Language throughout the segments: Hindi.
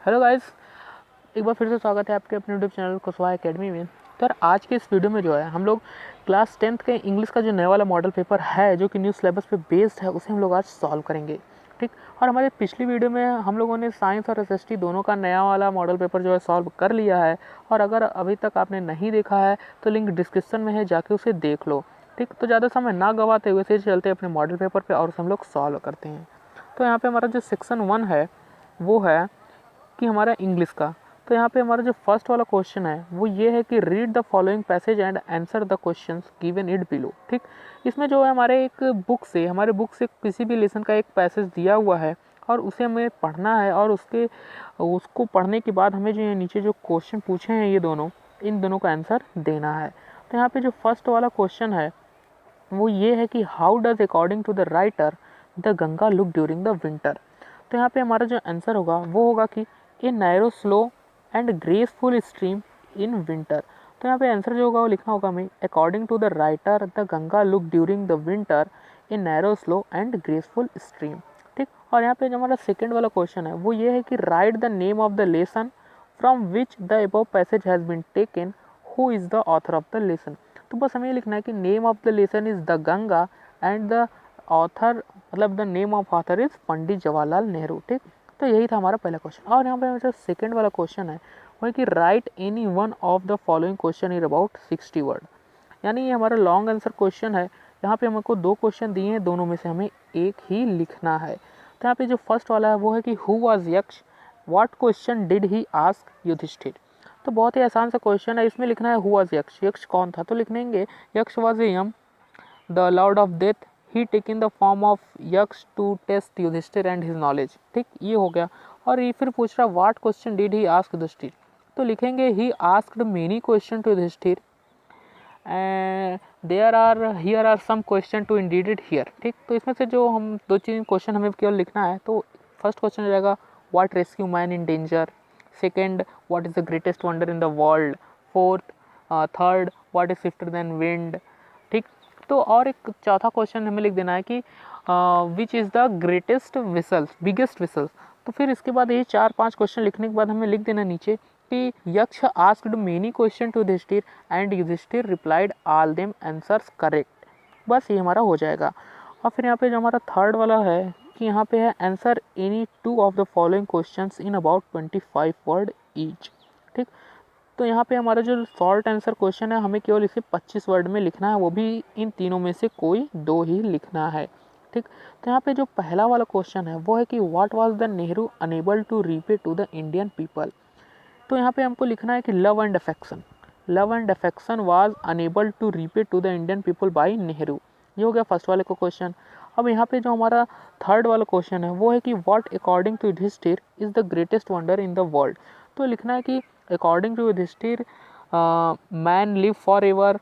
हेलो गाइस, एक बार फिर से स्वागत है आपके अपने यूट्यूब चैनल कुशवाहा एकेडमी में। तो यार आज के इस वीडियो में जो है हम लोग क्लास 10th के इंग्लिश का जो नया वाला मॉडल पेपर है जो कि न्यू सिलेबस पे बेस्ड है उसे हम लोग आज सॉल्व करेंगे। ठीक, और हमारे पिछली वीडियो में हम लोगों ने साइंस और एसएसटी दोनों का नया वाला मॉडल पेपर जो है सॉल्व कर लिया है। और अगर अभी तक आपने नहीं देखा है तो लिंक डिस्क्रिप्शन में है, जाके उसे देख लो। ठीक, तो ज़्यादा समय ना गवाते हुए से चलते अपने मॉडल पेपर पर और उसे हम लोग सॉल्व करते हैं। तो यहाँ पर हमारा जो सेक्शन 1 है वो है कि हमारा इंग्लिश का। तो यहाँ पे हमारा जो फर्स्ट वाला क्वेश्चन है वो ये है कि read the following passage and answer the questions given it below. ठीक, इसमें जो है हमारे बुक से किसी भी लेसन का एक पैसेज दिया हुआ है और उसे हमें पढ़ना है और उसको पढ़ने के बाद हमें जो ये नीचे जो क्वेश्चन पूछे हैं इन दोनों का आंसर देना है। तो यहाँ पे जो फर्स्ट वाला क्वेश्चन है वो ये है कि how does according to the writer the Ganga look during the winter. तो यहाँ पे हमारा जो आंसर होगा वो होगा कि ए narrow slow and graceful stream in winter. तो यहाँ पे आंसर जो होगा वो लिखना होगा हमें according to the writer the Ganga look during the winter a narrow slow and graceful stream. ठीक, और यहाँ पे जो हमारा सेकेंड वाला क्वेश्चन है वो ये है कि write the name of the lesson from which the above passage has been taken, who is the author of the lesson. तो बस हमें ये लिखना है कि name of the lesson is the Ganga and the author मतलब the name of author is Pandit Jawaharlal Nehru. ठीक, तो यही था हमारा पहला क्वेश्चन। और यहाँ पे जो सेकंड वाला क्वेश्चन है वो है कि right any one of the following question is about 60 word. यानी ये हमारा लॉन्ग आंसर क्वेश्चन है। यहाँ पे हमको दो क्वेश्चन दिए हैं, दोनों में से हमें एक ही लिखना है। तो यहाँ पे जो फर्स्ट वाला है वो है कि who was Yaksha, what question did he ask Yudhishthira. तो बहुत ही आसान सा क्वेश्चन है, इसमें लिखना है हु वाज यक्ष, यक्ष कौन था। तो लिखेंगे Yaksha was a Yama the lord of death, he taken the form of Yaksha to test Yudhishthira and his knowledge. ठीक, ये हो गया। और ये फिर पूछ रहा what question did he ask Yudhishthira. तो लिखेंगे he asked many question to Yudhishthira and here are some question to indicate here. ठीक, तो इसमें से जो हम दो तीन क्वेश्चन हमें केवल लिखना है। तो फर्स्ट क्वेश्चन हो जाएगा what rescue man in danger, second what is the greatest wonder in the world, fourth third what is swifter than wind. ठीक, तो और एक चौथा क्वेश्चन हमें लिख देना है कि which is the greatest whistles, biggest whistles. तो फिर इसके बाद ये 4-5 क्वेश्चन लिखने के बाद हमें लिख देना नीचे कि Yaksha asked many question to Yudhishthira and Yudhishthira replied all them answers correct. बस ये हमारा हो जाएगा। और फिर यहाँ पे जो हमारा थर्ड वाला है कि यहाँ पे है answer any two of the following questions in about 25 word each. ठीक, तो यहाँ पे हमारा जो शॉर्ट आंसर क्वेश्चन है हमें केवल इसे 25 वर्ड में लिखना है, वो भी इन तीनों में से कोई दो ही लिखना है। ठीक, तो यहाँ पे जो पहला वाला क्वेश्चन है वो है कि what was the Nehru unable to repay to the Indian people. तो यहाँ पे हमको लिखना है कि love and affection was unable to repay to the Indian people by Nehru. ये हो गया फर्स्ट वाले का क्वेश्चन। अब यहाँ पे जो हमारा थर्ड वाला क्वेश्चन है वो है कि what according to Yudhishthira is the greatest wonder in the world. तो लिखना है कि according to Yudhishthira man live for ever,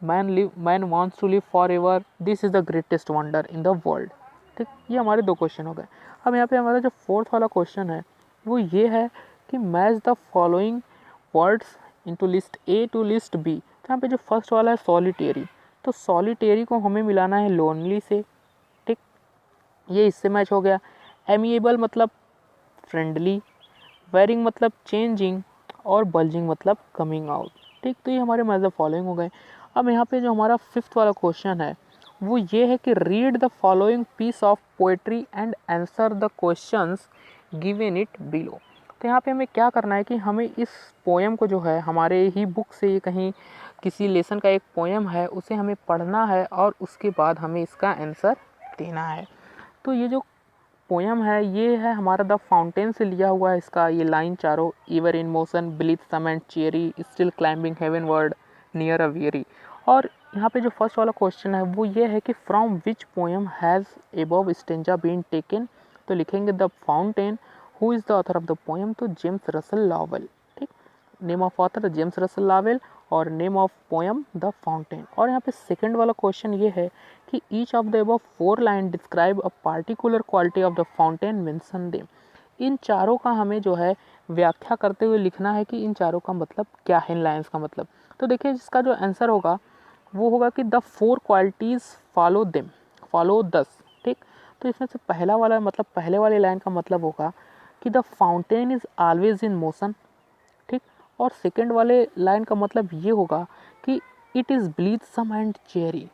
man wants to live for ever, this is the greatest wonder in the world. ठीक, ये हमारे दो क्वेश्चन हो गए। अब यहाँ पे हमारा जो फोर्थ वाला क्वेश्चन है वो ये है कि match the following words into list A to list B. तो यहाँ पे जो फर्स्ट वाला है सॉलिटेरी, तो सॉलिटेरी को हमें मिलाना है लोनली से। ठीक, ये इससे मैच हो गया। एमिएबल मतलब फ्रेंडली, वेरिंग मतलब चेंजिंग और बल्जिंग मतलब कमिंग आउट। ठीक, तो ये हमारे मैच द फॉलोइंग हो गए। अब यहाँ पे जो हमारा फिफ्थ वाला क्वेश्चन है वो ये है कि read the following piece of poetry and answer the questions given it below. तो यहाँ पे हमें क्या करना है कि हमें इस पोएम को जो है हमारे ही बुक से कहीं किसी लेसन का एक पोएम है उसे हमें पढ़ना है और उसके बाद हमें इसका आंसर देना है। तो ये जो पोएम है ये है हमारा द फाउंटेन से लिया हुआ है। इसका ये लाइन चारों, ever in motion blithesome and cheery still climbing heavenward near aweary. और यहाँ पे जो फर्स्ट वाला क्वेश्चन है वो ये है कि from which poem has above stanza been taken. तो लिखेंगे the fountain, who is the author of the poem, तो जेम्स रसल लॉवेल। ठीक, name of author James Russell Lowell और name of poem the fountain. और यहाँ पे सेकंड वाला क्वेश्चन ये है कि each of the above 4 line describe a particular quality of the fountain mention them. इन चारों का हमें जो है व्याख्या करते हुए लिखना है कि इन चारों का मतलब क्या है, इन लाइन्स का मतलब। तो देखिए जिसका जो आंसर होगा वो होगा कि the 4 qualities follow them, follow दस। ठीक, तो इसमें से पहला वाला मतलब पहले वाली लाइन का मतलब होगा कि the fountain is always in motion, ठीक। और सेकेंड वाले लाइन का मतलब ये होगा कि इट इज़ ब्लीथसम एंड चेरी,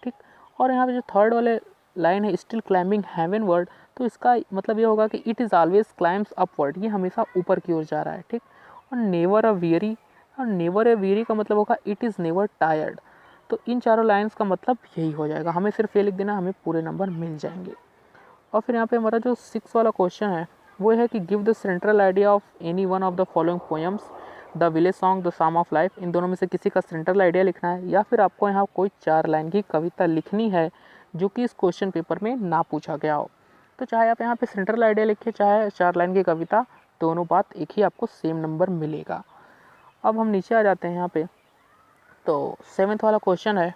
ठीक। और यहाँ पे जो थर्ड वाले लाइन है स्टिल क्लाइंबिंग हेवन वर्ड, तो इसका मतलब ये होगा कि it is always climbs upward, ये हमेशा ऊपर की ओर जा रहा है, ठीक। और नेवर अ वेरी, और नेवर अ वेरी का मतलब होगा इट इज़ नेवर टायर्ड। तो इन चारों लाइन्स का मतलब यही हो जाएगा, हमें सिर्फ ये लिख देना, हमें पूरे नंबर मिल जाएंगे। और फिर यहाँ पे हमारा जो 6 वाला क्वेश्चन है वो है कि give the central idea of any one of the following poems, the village song, the psalm of life. इन दोनों में से किसी का सेंट्रल आइडिया लिखना है, या फिर आपको यहाँ कोई 4 लाइन की कविता लिखनी है जो कि इस क्वेश्चन पेपर में ना पूछा गया हो। तो चाहे आप यहाँ पे सेंट्रल आइडिया लिखिए, चाहे 4 लाइन की कविता, दोनों बात एक ही, आपको सेम नंबर मिलेगा। अब हम नीचे आ जाते हैं यहाँ पे, तो 7th वाला क्वेश्चन है,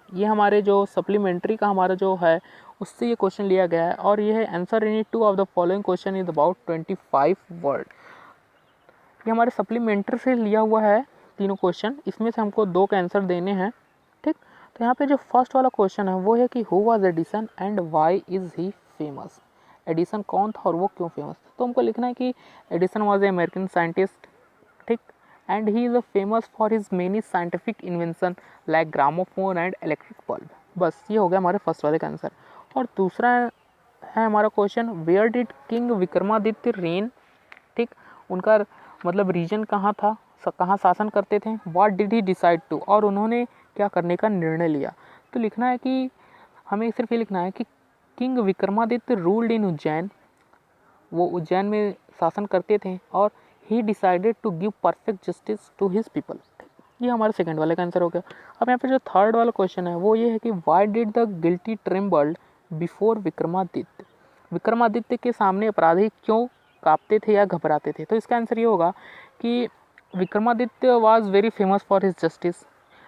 ये हमारे जो सप्लीमेंट्री का हमारा जो है उससे ये क्वेश्चन लिया गया है, और ये है answer any 2 of the following question is about 25 word. ये हमारे सप्लीमेंट्री से लिया हुआ है तीनों क्वेश्चन, इसमें से हमको 2 के आंसर देने हैं, ठीक। तो यहाँ पे जो फर्स्ट वाला क्वेश्चन है वो है कि who was Edison and why is he famous. Edison कौन था और वो क्यों फेमस। तो हमको लिखना है कि Edison was a American scientist, ठीक, and he is famous for his many scientific invention like gramophone and electric bulb. बस ये हो गया हमारे फर्स्ट वाले का आंसर। और दूसरा है हमारा question, where did king Vikramaditya reign, ठीक, उनका मतलब रीजन कहाँ था, कहाँ शासन करते थे। What did he decide to, और उन्होंने क्या करने का निर्णय लिया। तो लिखना है कि हमें सिर्फ ये लिखना है कि king Vikramaditya ruled in Ujjain, वो उज्जैन में शासन करते थे, और he decided to give perfect justice to his people. ये हमारे सेकंड वाले का आंसर हो गया। अब यहाँ पे जो थर्ड वाला क्वेश्चन है वो ये है कि why did the guilty trembled before Vikramaditya. Vikramaditya के सामने अपराधी क्यों कांपते थे या घबराते थे। तो इसका आंसर ये होगा कि Vikramaditya was very famous for his justice.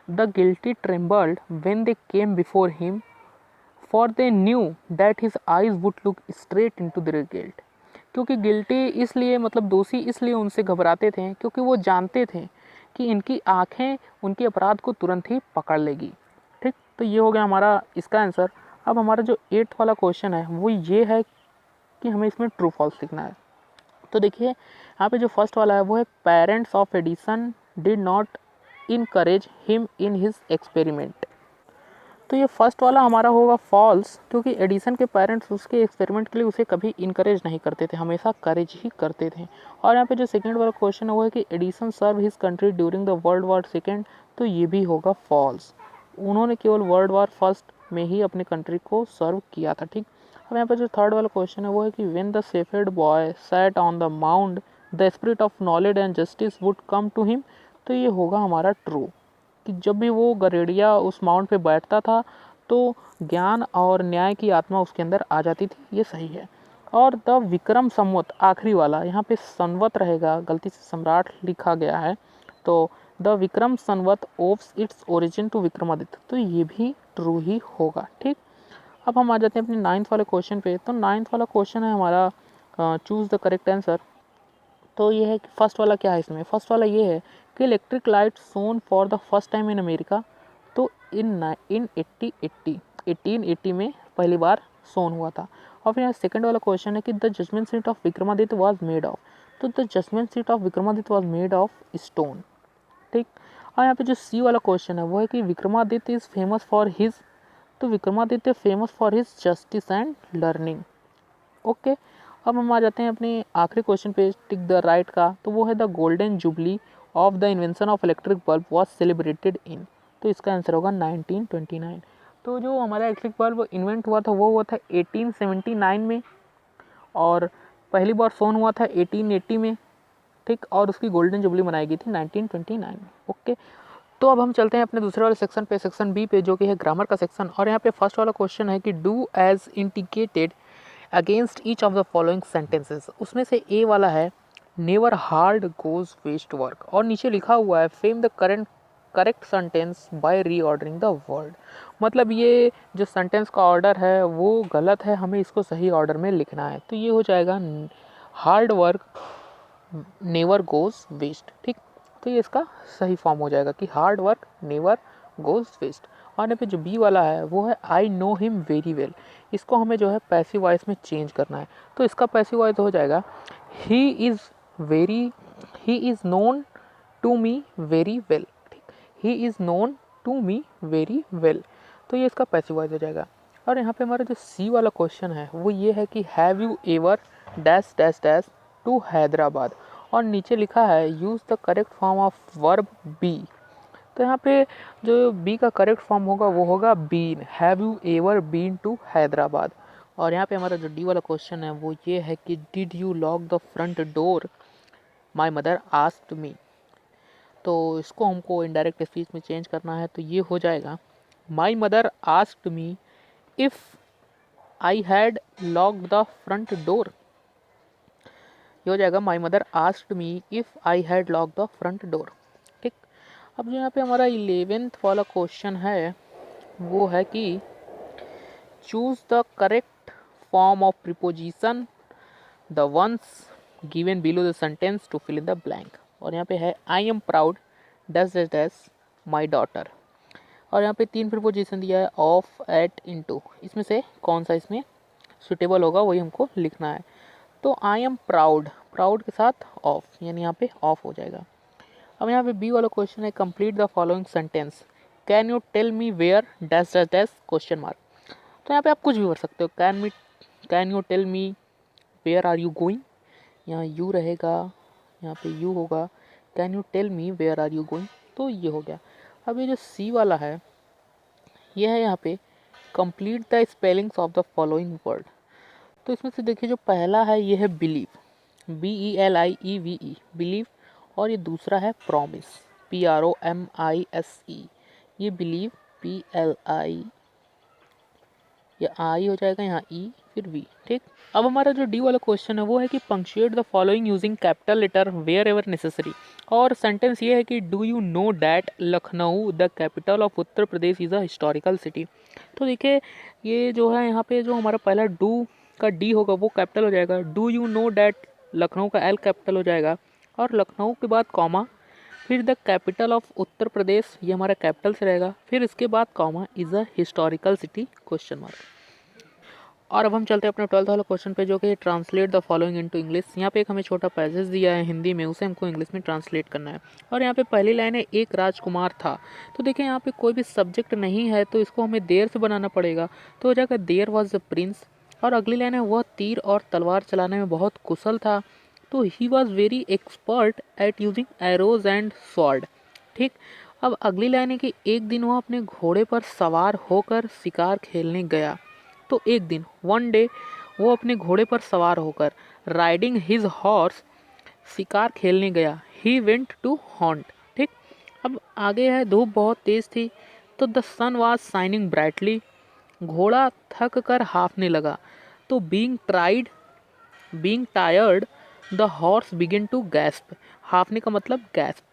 The guilty trembled when they came before him, for they knew that his eyes would look straight into their guilt. क्योंकि गिल्टी इसलिए मतलब दोषी इसलिए उनसे घबराते थे क्योंकि वो जानते थे कि इनकी आंखें उनके अपराध को तुरंत ही पकड़ लेगी, ठीक। तो ये हो गया हमारा इसका आंसर। अब हमारा जो 8th वाला क्वेश्चन है वो ये है कि हमें इसमें ट्रू फॉल्स लिखना है। तो देखिए यहाँ पे जो फर्स्ट वाला है वो है parents of Edison did not encourage him in his experiment. तो ये फर्स्ट वाला हमारा होगा फॉल्स, क्योंकि एडिसन के पेरेंट्स उसके एक्सपेरिमेंट के लिए उसे कभी इनकरेज नहीं करते थे, हमेशा करेज ही करते थे। और यहाँ पे जो सेकंड वाला क्वेश्चन है वो है कि Edison serve his country during the world war second. तो ये भी होगा फॉल्स, उन्होंने केवल वर्ल्ड वॉर फर्स्ट में ही अपने कंट्री को सर्व किया था, ठीक। अब यहाँ पे जो थर्ड वाला क्वेश्चन है वो है कि when the shepherd boy sat on the mount the spirit of knowledge and justice would come to him. तो ये होगा हमारा ट्रू, कि जब भी वो गरेड़िया उस माउंट पे बैठता था तो ज्ञान और न्याय की आत्मा उसके अंदर आ जाती थी, ये सही है। और द विक्रम संवत आखिरी वाला, यहाँ पे संवत रहेगा, गलती से सम्राट लिखा गया है, तो the Vikram Samvat owes its origin to Vikramaditya. तो ये भी ट्रू ही होगा, ठीक। अब हम आ जाते हैं अपने 9th वाले क्वेश्चन पे। तो 9th वाला क्वेश्चन है हमारा चूज़ द करेक्ट आंसर। तो ये है कि फर्स्ट वाला क्या है इसमें, फर्स्ट वाला ये है कि electric light shone for the first time in America. तो इन 1880 में पहली बार सोन हुआ था। और फिर यहाँ सेकंड वाला क्वेश्चन है कि the judgement seat of Vikramaditya was made of. तो the judgement seat of Vikramaditya was made of stone, ठीक। और यहाँ पे जो सी वाला क्वेश्चन है वो है कि Vikramaditya is famous for his. तो Vikramaditya famous for his justice and learning, okay. अब हम आ जाते हैं अपने आखिरी क्वेश्चन पे, टिक द राइट का। तो वो है the golden jubilee of the invention of electric bulb was celebrated in. तो इसका आंसर होगा 1929। तो जो हमारा इलेक्ट्रिक बल्ब इन्वेंट हुआ था वो हुआ था 1879 में, और पहली बार सोन हुआ था 1880 में, ठीक। और उसकी गोल्डन जुबली मनाई गई थी 1929 में, ओके। तो अब हम चलते हैं अपने दूसरे वाले सेक्शन पे, सेक्शन बी पे, जो कि है ग्रामर का सेक्शन। और यहाँ पे फर्स्ट वाला क्वेश्चन है कि do as indicated against each of the following sentences. उसमें से ए वाला है never hard goes waste work, और नीचे लिखा हुआ है frame the correct sentence by reordering the word. मतलब ये जो सेंटेंस का ऑर्डर है वो गलत है, हमें इसको सही ऑर्डर में लिखना है। तो ये हो जाएगा hard work never goes waste, ठीक। तो ये इसका सही फॉर्म हो जाएगा कि hard work never goes waste. और यहाँ पे जो बी वाला है वो है I know him very well. इसको हमें जो है पैसिव वॉइस में चेंज करना है, तो इसका पैसिव वॉइस हो जाएगा he is known to me very well. ठीक, he is known to me very well, तो ये इसका पैसिव वॉइस हो जाएगा। और यहाँ पे हमारा जो सी वाला क्वेश्चन है वो ये है कि have you ever dash dash dash to Hyderabad, और नीचे लिखा है use the correct form of verb be. तो यहाँ पे जो बी का करेक्ट फॉर्म होगा वो होगा been, have you ever been to Hyderabad. और यहाँ पे हमारा जो डी वाला क्वेश्चन है वो ये है कि did you lock the front door, my mother asked me. तो इसको हमको इनडायरेक्ट स्पीच में चेंज करना है, तो ये हो जाएगा my mother asked me if I had locked the front door. ये हो जाएगा my mother asked me if I had locked the front door. ठीक, अब जो यहाँ पे हमारा 11th वाला क्वेश्चन है वो है कि choose the correct form of preposition the ones given below the sentence to fill in the blank. और यहाँ पे है I am proud dash dash dash my daughter. और यहाँ पे 3 प्रीपोजिशन दिया है ऑफ, एट, इनटू। इसमें से कौन सा इसमें सुटेबल होगा वही हमको लिखना है। तो आई एम प्राउड, प्राउड के साथ ऑफ, यानी यहाँ पे ऑफ हो जाएगा। अब यहाँ पे बी वाला क्वेश्चन है complete the following sentence, can you tell me where dash dash dash question mark. तो यहाँ पे आप कुछ भी भर सकते हो, can you tell me where are you going, यहाँ यू रहेगा, यहाँ पे यू होगा, can you tell me where are you going, तो ये हो गया। अब ये जो सी वाला है ये है यहाँ पे complete the spellings of the following word. तो इसमें से देखिए जो पहला है ये है बिलीव, BELIEVE बिलीव, और ये दूसरा है प्रॉमिस, PROMISE। ये बिलीव PLI, ये आई हो जाएगा यहाँ ई फिर वी। ठीक, अब हमारा जो डी वाला क्वेश्चन है वो है कि punctuate the following using capital letter wherever necessary. और सेंटेंस ये है कि do you know that Lucknow the capital of Uttar Pradesh is a historical city. तो देखिए ये जो है यहाँ पे जो हमारा पहला डू का डी होगा वो कैपिटल हो जाएगा, do you know that Lucknow का एल कैपिटल हो जाएगा, और लखनऊ के बाद कॉमा, फिर द कैपिटल ऑफ उत्तर प्रदेश ये हमारा कैपिटल से रहेगा, फिर इसके बाद comma is a historical city question mark. और अब हम चलते हैं अपने 12th वाला क्वेश्चन पे जो कि translate the following into English. यहाँ पे एक हमें छोटा पैसेज दिया है हिंदी में, उसे हमको इंग्लिश में ट्रांसलेट करना है। और यहाँ पे पहली लाइन है एक राजकुमार था। तो देखिए यहाँ पे कोई भी सब्जेक्ट नहीं है तो इसको हमें देर से बनाना पड़ेगा, तो हो जाएगा देयर वॉज द प्रिंस। और अगली लाइन है वह तीर और तलवार चलाने में बहुत कुशल था, तो he was very expert at using arrows and sword. ठीक, अब अगली लाइन है कि एक दिन वह अपने घोड़े पर सवार होकर शिकार खेलने गया। तो एक दिन, वन डे, वो अपने घोड़े पर सवार होकर राइडिंग हिज हॉर्स शिकार खेलने गया, ही वेंट टू हॉन्ट। ठीक, अब आगे है धूप बहुत तेज थी, तो the sun was shining brightly, घोड़ा थक कर हाफने लगा, तो being tired the horse begin to gasp. हाफने का मतलब गैस्प।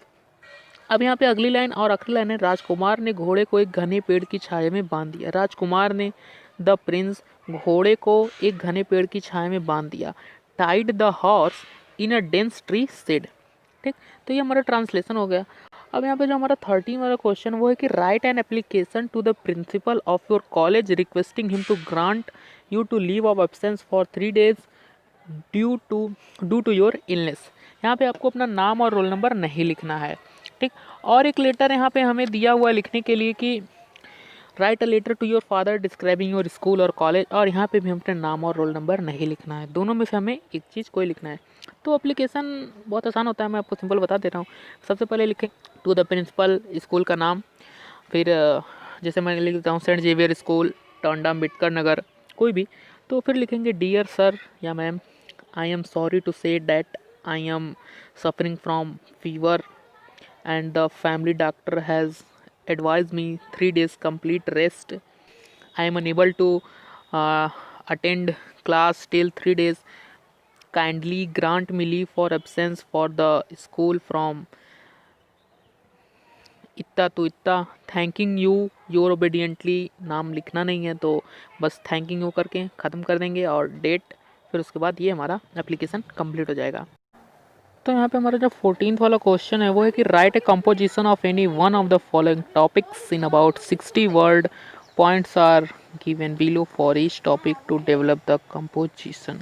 अब यहाँ पे अगली लाइन और आखिरी लाइन है राजकुमार ने घोड़े को एक घने पेड़ की छाया में बांध दिया। राजकुमार ने, द प्रिंस, घोड़े को एक घने पेड़ की छाया में बांध दिया, tied the horse in a dense tree shade. ठीक, तो ये हमारा ट्रांसलेशन हो गया। अब यहाँ पे जो हमारा 13 वाला क्वेश्चन वो है कि write an application to the principal of your college requesting him to grant you to leave of absence for 3 days due to your illness. यहाँ पे आपको अपना नाम और रोल नंबर नहीं लिखना है। ठीक, और एक लेटर यहाँ पे हमें दिया हुआ लिखने के लिए कि write a letter to your father describing your school और कॉलेज, और यहाँ पे भी अपने नाम और रोल नंबर नहीं लिखना है। दोनों में से हमें एक चीज़ कोई लिखना है। तो एप्लीकेशन बहुत आसान होता है, मैं आपको सिंपल बता दे रहा हूँ। सबसे पहले लिखें टू द प्रिंसिपल, स्कूल का नाम, फिर जैसे मैं लिख देता हूँ saint Xavier school, Tanda Ambedkar Nagar, कोई भी। तो फिर लिखेंगे डियर सर या ma'am, I am sorry to say that I am suffering from fever and the family doctor has advised me 3 days complete rest. I am unable to attend class till 3 days. Kindly grant me leave for absence for the school from इतना तो इतना, थैंकिंग यू योर ओबीडियंटली। नाम लिखना नहीं है तो बस थैंकिंग यू करके ख़त्म कर देंगे और डेट, फिर उसके बाद ये हमारा एप्लीकेशन कंप्लीट हो जाएगा। तो यहाँ पे हमारा जो 14th वाला क्वेश्चन है वो है कि write a composition of any one of the following topics in about 60 word, points are given below for each topic to develop the composition.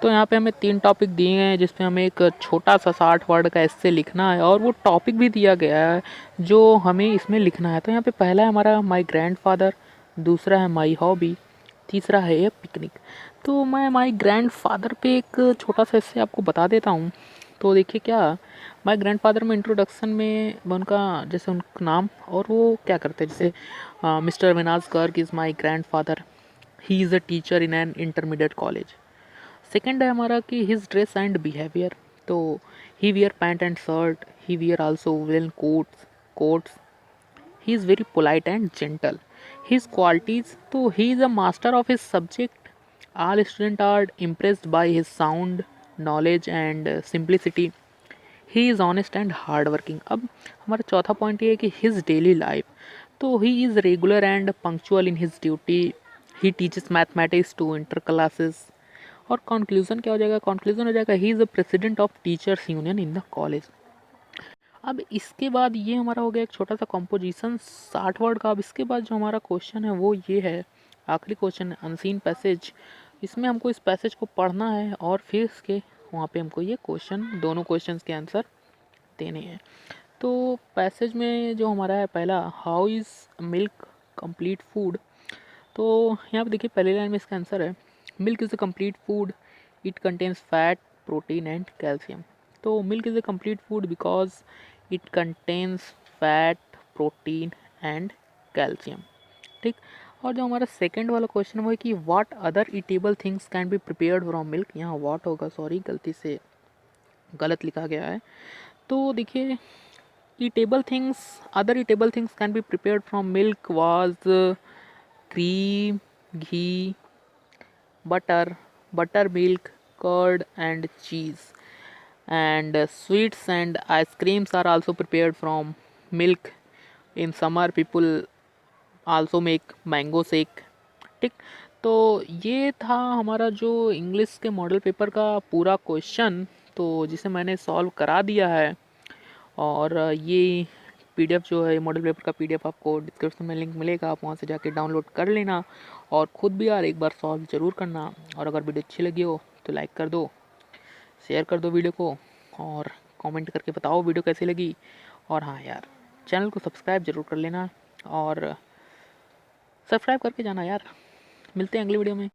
तो यहाँ पे हमें 3 टॉपिक दिए हैं जिसमें हमें एक छोटा सा 60 वर्ड का एस्से लिखना है और वो टॉपिक भी दिया गया है जो हमें इसमें लिखना है। तो यहाँ पे पहला है हमारा माई ग्रैंडफादर, दूसरा है माई हॉबी, तीसरा है ये पिकनिक। तो मैं माई ग्रैंडफादर पे एक छोटा सा एस्से आपको बता देता हूँ। तो देखिए क्या, माई ग्रैंडफादर में इंट्रोडक्शन में उनका जैसे उनका नाम और वो क्या करते हैं, जैसे mister Vinash Garg is my grandfather, he is a teacher in an intermediate college. Second है हमारा कि हिज ड्रेस एंड बिहेवियर, तो he wear pant and shirt, he wear also well coats, he is very polite and gentle. His qualities, तो he is a master of his subject, all student are impressed by his sound knowledge and simplicity, he is honest and hard working. अब हमारा चौथा पॉइंट ये है कि हिज डेली लाइफ, तो he is regular and punctual in his duty, he teaches mathematics to inter classes. और कंक्लूजन क्या हो जाएगा, कंक्लूजन हो जाएगा he is the president of teachers union in the college. अब इसके बाद ये हमारा हो गया एक छोटा सा कंपोजिशन 60 वर्ड का। अब इसके बाद जो हमारा क्वेश्चन है वो ये है, आखिरी क्वेश्चन है अनसीन पैसेज। इसमें हमको इस पैसेज को पढ़ना है और फिर इसके वहाँ पे हमको ये क्वेश्चन, दोनों क्वेश्चंस के आंसर देने हैं। तो पैसेज में जो हमारा है पहला, how is milk complete food. तो यहाँ पे देखिए पहले लाइन में इसका आंसर है milk is a complete food, it contains fat, protein and calcium. तो milk is a complete food because it contains fat, protein and calcium. ठीक। और जो हमारा सेकंड वाला क्वेश्चन वो है कि what other eatable things can be prepared from milk. यहाँ व्हाट होगा, सॉरी गलती से गलत लिखा गया है। तो देखिए eatable things, other eatable things can be prepared from milk was cream, ghee, buttermilk, curd and cheese. And sweets and ice creams are also prepared from milk. In summer people also make mango shake. ठीक। तो ये था हमारा जो इंग्लिश के मॉडल पेपर का पूरा क्वेश्चन, तो जिसे मैंने सॉल्व करा दिया है। और ये पीडीएफ जो है मॉडल पेपर का पीडीएफ आपको डिस्क्रिप्शन में लिंक मिलेगा, आप वहाँ से जाके डाउनलोड कर लेना और ख़ुद भी यार एक बार सॉल्व ज़रूर करना। और अगर वीडियो अच्छी लगी हो तो लाइक कर दो, शेयर कर दो वीडियो को और कमेंट करके बताओ वीडियो कैसी लगी। और हाँ यार, चैनल को सब्सक्राइब ज़रूर कर लेना और सब्सक्राइब करके जाना यार। मिलते हैं अगली वीडियो में।